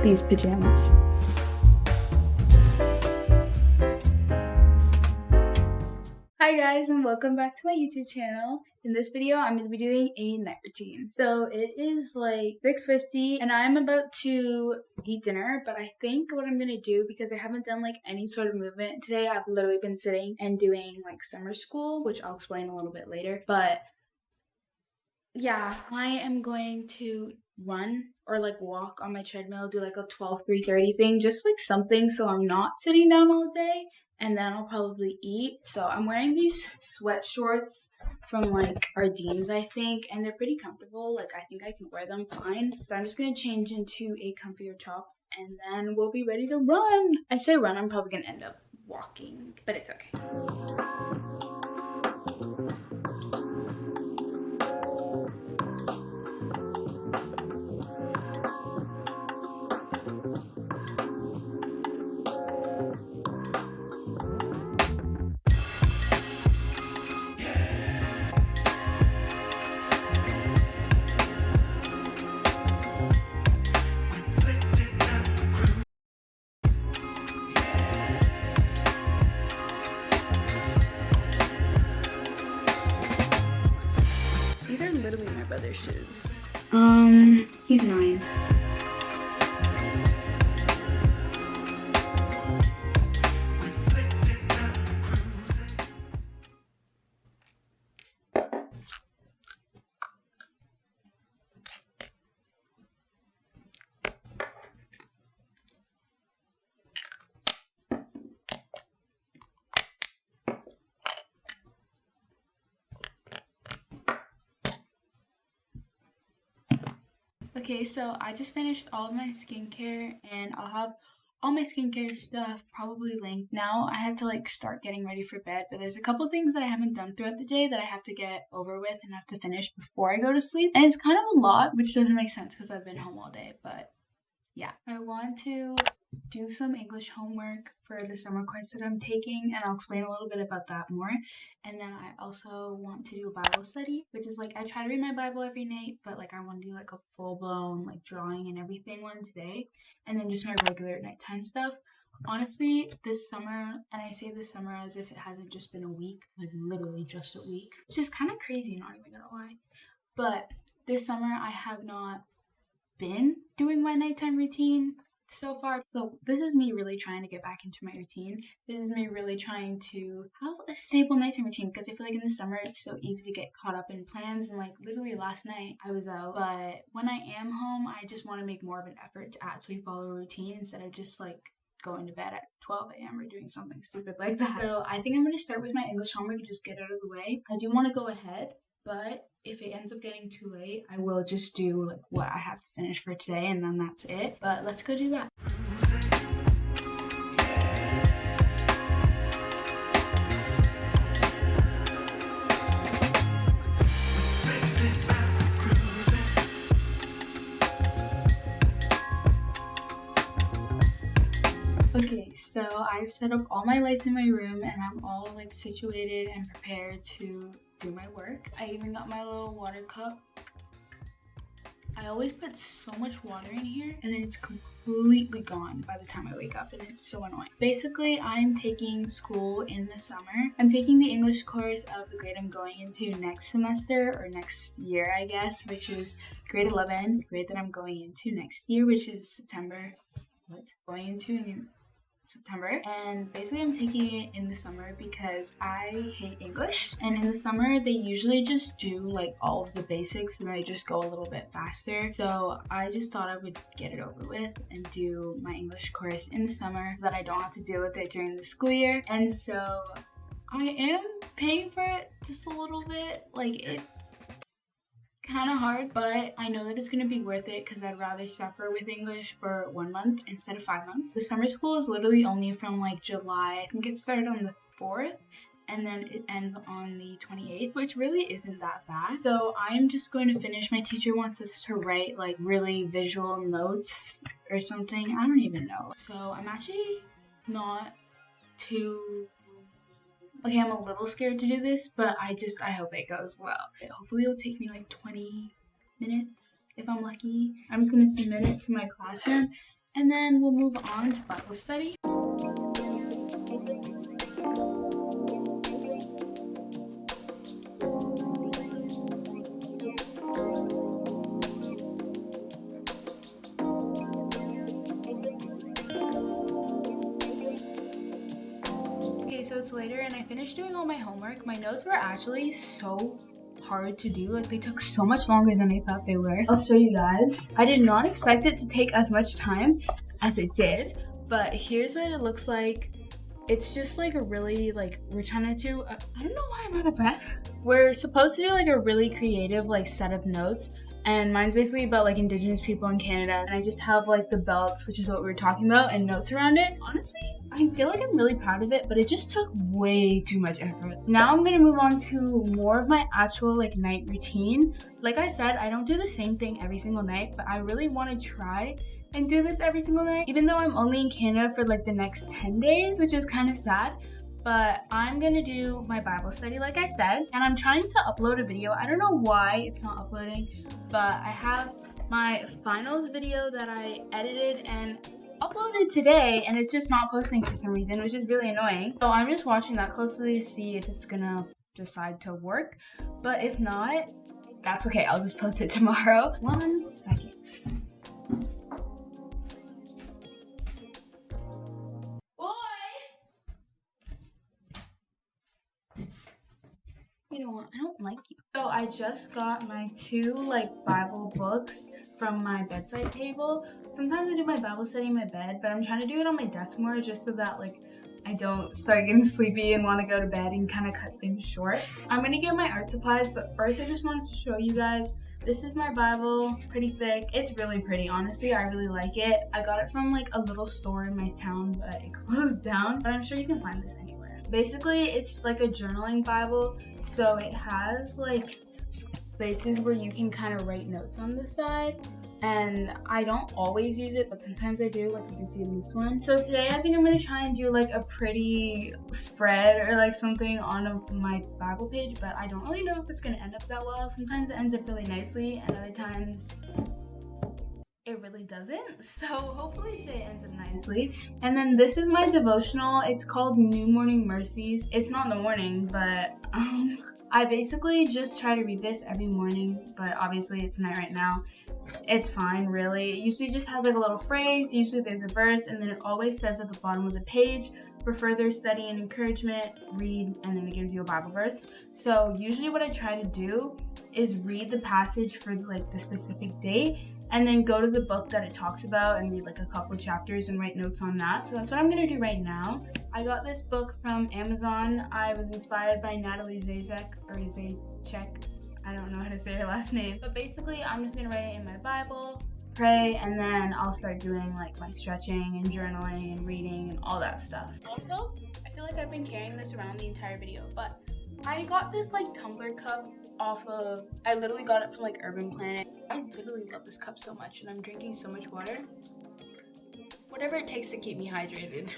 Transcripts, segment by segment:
these pajamas. Hi guys, and welcome back to my YouTube channel. In this video, I'm going to be doing a night routine. So it is like 6:50 and I'm about to eat dinner, but I think what I'm going to do, because I haven't done like any sort of movement today, I've literally been sitting and doing like summer school, which I'll explain a little bit later. But yeah, I am going to run or like walk on my treadmill, do like a 3:30 thing, just like something so I'm not sitting down all day. And then I'll probably eat. So I'm wearing these sweat shorts from like Ardeen's, I think, and they're pretty comfortable. Like I think I can wear them fine. So I'm just gonna change into a comfier top and then we'll be ready to run. I say run, I'm probably gonna end up walking, but it's okay. These are literally my brother's shoes. He's 9. Okay, so I just finished all of my skincare and I'll have all my skincare stuff probably linked. Now I have to like start getting ready for bed, but there's a couple things that I haven't done throughout the day that I have to get over with and have to finish before I go to sleep. And it's kind of a lot, which doesn't make sense because I've been home all day, but yeah. I want to do some English homework for the summer course that I'm taking, and I'll explain a little bit about that more. And then I also want to do a Bible study, which is like I try to read my Bible every night, but like I want to do like a full-blown like drawing and everything one today, and then just my regular nighttime stuff. Honestly, this summer, and I say this summer as if it hasn't just been a week, like literally just a week, which is kind of crazy, not even gonna lie, but this summer I have not been doing my nighttime routine so far. So this is me really trying to get back into my routine. This is me really trying to have a stable nighttime routine, because I feel like in the summer it's so easy to get caught up in plans, and like literally last night I was out, but when I am home I just want to make more of an effort to actually follow a routine instead of just like going to bed at 12 a.m. or doing something stupid like that. So I think I'm going to start with my English homework and just get it out of the way. I do want to go ahead, but if it ends up getting too late, I will just do like what I have to finish for today and then that's it. But let's go do that. Okay, so I've set up all my lights in my room and I'm all like situated and prepared to do my work. I even got my little water cup. I always put so much water in here and then it's completely gone by the time I wake up, and it's so annoying. Basically, I'm taking school in the summer. I'm taking the English course of the grade I'm going into next semester, or next year I guess, which is grade 11, the grade that I'm going into next year, which is September. Going into in September. And basically I'm taking it in the summer because I hate English, and in the summer they usually just do like all of the basics and they just go a little bit faster. So I just thought I would get it over with and do my English course in the summer so that I don't have to deal with it during the school year. And so I am paying for it just a little bit. Like it's kind of hard, but I know that it's going to be worth it because I'd rather suffer with English for 1 month instead of 5 months. The summer school is literally only from like July. I think it started on the 4th and then it ends on the 28th, which really isn't that bad. So I'm just going to finish. My teacher wants us to write like really visual notes or something. I don't even know. So I'm actually not too... Okay, I'm a little scared to do this, but I hope it goes well. Hopefully it'll take me like 20 minutes if I'm lucky. I'm just gonna submit it to my classroom and then we'll move on to Bible study. Okay, so it's later and I finished doing all my homework. My notes were actually so hard to do. Like, they took so much longer than I thought they were. I'll show you guys. I did not expect it to take as much time as it did, but here's what it looks like. It's just like a really, like, we're trying to do, I don't know why I'm out of breath. We're supposed to do like a really creative like set of notes, and mine's basically about like Indigenous people in Canada, and I just have like the belts, which is what we were talking about, and notes around it. Honestly, I feel like I'm really proud of it, but it just took way too much effort. Now I'm gonna move on to more of my actual like night routine. Like I said, I don't do the same thing every single night, but I really want to try and do this every single night, even though I'm only in Canada for like the next 10 days, which is kind of sad. But I'm gonna do my Bible study like I said, and I'm trying to upload a video. I don't know why it's not uploading, but I have my finals video that I edited and uploaded today, and it's just not posting for some reason, which is really annoying. So I'm just watching that closely to see if it's gonna decide to work, but if not, that's okay. I'll just post it tomorrow. 1 second. You know what? I don't like you. So I just got my 2 like Bible books from my bedside table. Sometimes I do my Bible study in my bed, but I'm trying to do it on my desk more just so that like I don't start getting sleepy and want to go to bed and kind of cut things short. I'm gonna get my art supplies, but first I just wanted to show you guys. This is my Bible, pretty thick. It's really pretty, honestly. I really like it. I got it from like a little store in my town, but it closed down. But I'm sure you can find this anywhere. Basically, it's just like a journaling Bible. So it has like spaces where you can kind of write notes on the side. And I don't always use it, but sometimes I do, like you can see in this one. So today I think I'm gonna try and do like a pretty spread or like something on my Bible page, but I don't really know if it's gonna end up that well. Sometimes it ends up really nicely and other times it really doesn't. So hopefully today ends up nicely. And then this is my devotional. It's called New Morning Mercies. It's not in the morning, but I basically just try to read this every morning, but obviously it's night right now. It's fine, really. It usually just has like a little phrase. Usually there's a verse, and then it always says at the bottom of the page, for further study and encouragement, read, and then it gives you a Bible verse. So usually what I try to do is read the passage for like the specific date, and then go to the book that it talks about and read like a couple chapters and write notes on that. So that's what I'm gonna do right now. I got this book from Amazon. I was inspired by Natalie Zazek, or Zaychek. I don't know how to say her last name. But basically, I'm just gonna write it in my Bible, pray, and then I'll start doing like my stretching and journaling and reading and all that stuff. Also, I feel like I've been carrying this around the entire video, but I got this like tumbler cup off of, I literally got it from like Urban Planet. I literally love this cup so much, and I'm drinking so much water. Whatever it takes to keep me hydrated.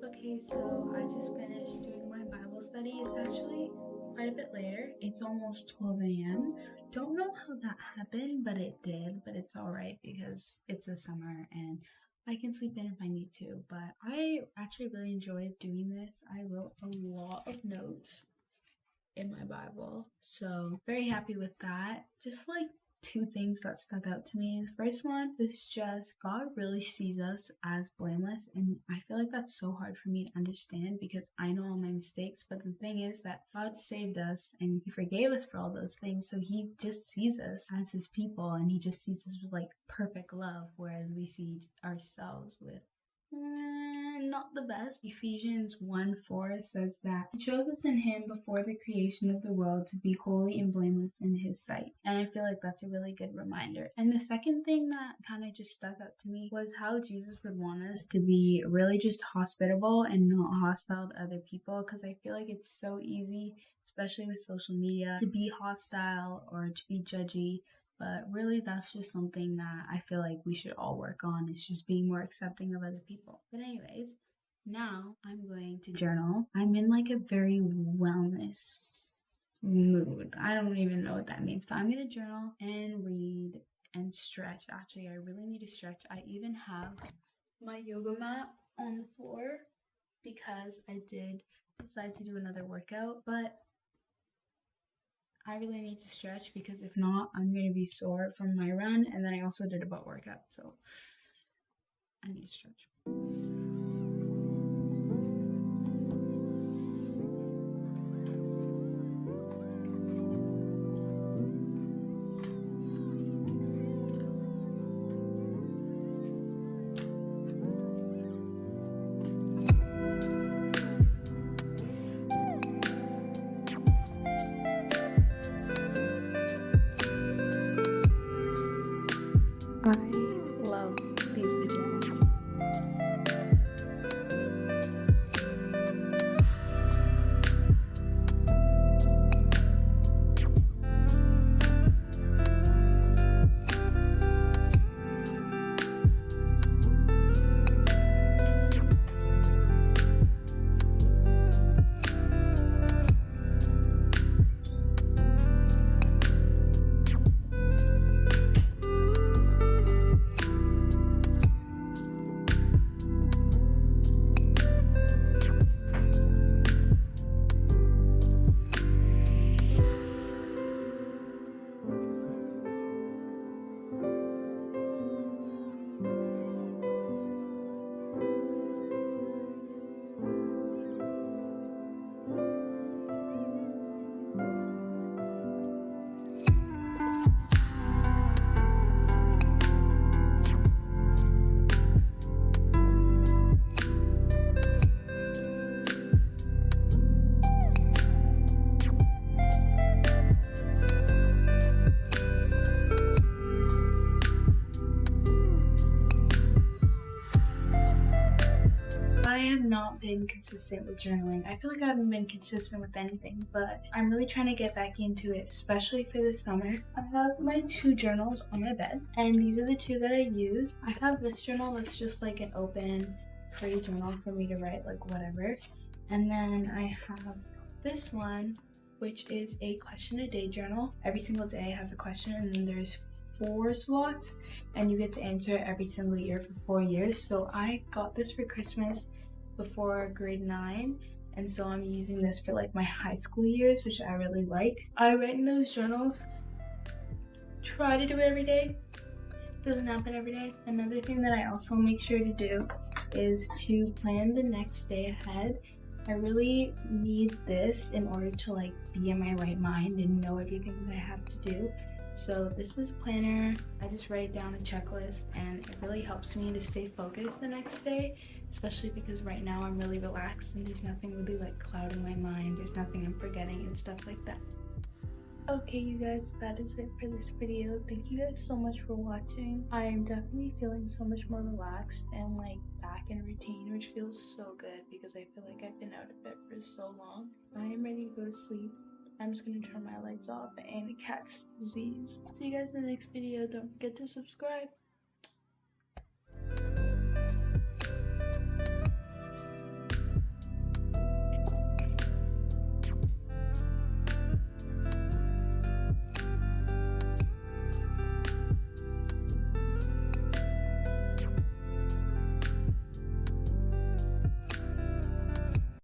Okay, so I just finished doing my Bible study. It's actually quite a bit later. It's almost 12 a.m. Don't know how that happened, but it did. But it's alright because it's the summer and I can sleep in if I need to. But I actually really enjoyed doing this. I wrote a lot of notes in my Bible, so very happy with that. Just like two things that stuck out to me. The first one is just God really sees us as blameless, and I feel like that's so hard for me to understand because I know all my mistakes, but the thing is that God saved us and he forgave us for all those things, so he just sees us as his people and he just sees us with like perfect love, whereas we see ourselves with not the best. Ephesians 1:4 says that he chose us in him before the creation of the world to be holy and blameless in his sight. And I feel like that's a really good reminder. And the second thing that kind of just stuck out to me was how Jesus would want us to be really just hospitable and not hostile to other people, because I feel like it's so easy, especially with social media, to be hostile or to be judgy. But really, that's just something that I feel like we should all work on. It's just being more accepting of other people. But anyways, now I'm going to journal. I'm in like a very wellness mood. I don't even know what that means, but I'm going to journal and read and stretch. Actually, I really need to stretch. I even have my yoga mat on the floor because I did decide to do another workout, but I really need to stretch because if not, I'm going to be sore from my run, and then I also did a butt workout, so I need to stretch. I love these pajamas. I have not been consistent with journaling. I feel like I haven't been consistent with anything, but I'm really trying to get back into it, especially for this summer. I have my two journals on my bed, and these are the two that I use. I have this journal that's just like an open, free journal for me to write like whatever. And then I have this one, which is a question a day journal. Every single day has a question, and then there's 4 slots, and you get to answer it every single year for 4 years. So I got this for Christmas before grade 9, and so I'm using this for like my high school years, which I really like. I write in those journals, try to do it every day. Doesn't happen every day. Another thing that I also make sure to do is to plan the next day ahead. I really need this in order to like be in my right mind and know everything that I have to do. So this is planner. I just write down a checklist, and it really helps me to stay focused the next day, especially because right now I'm really relaxed and there's nothing really like clouding my mind. There's nothing I'm forgetting and stuff like that. Okay, you guys, that is it for this video. Thank you guys so much for watching. I am definitely feeling so much more relaxed and like back in routine, which feels so good because I feel like I've been out of it for so long. I am ready to go to sleep. I'm just gonna turn my lights off and the cat's disease. See you guys in the next video. Don't forget to subscribe.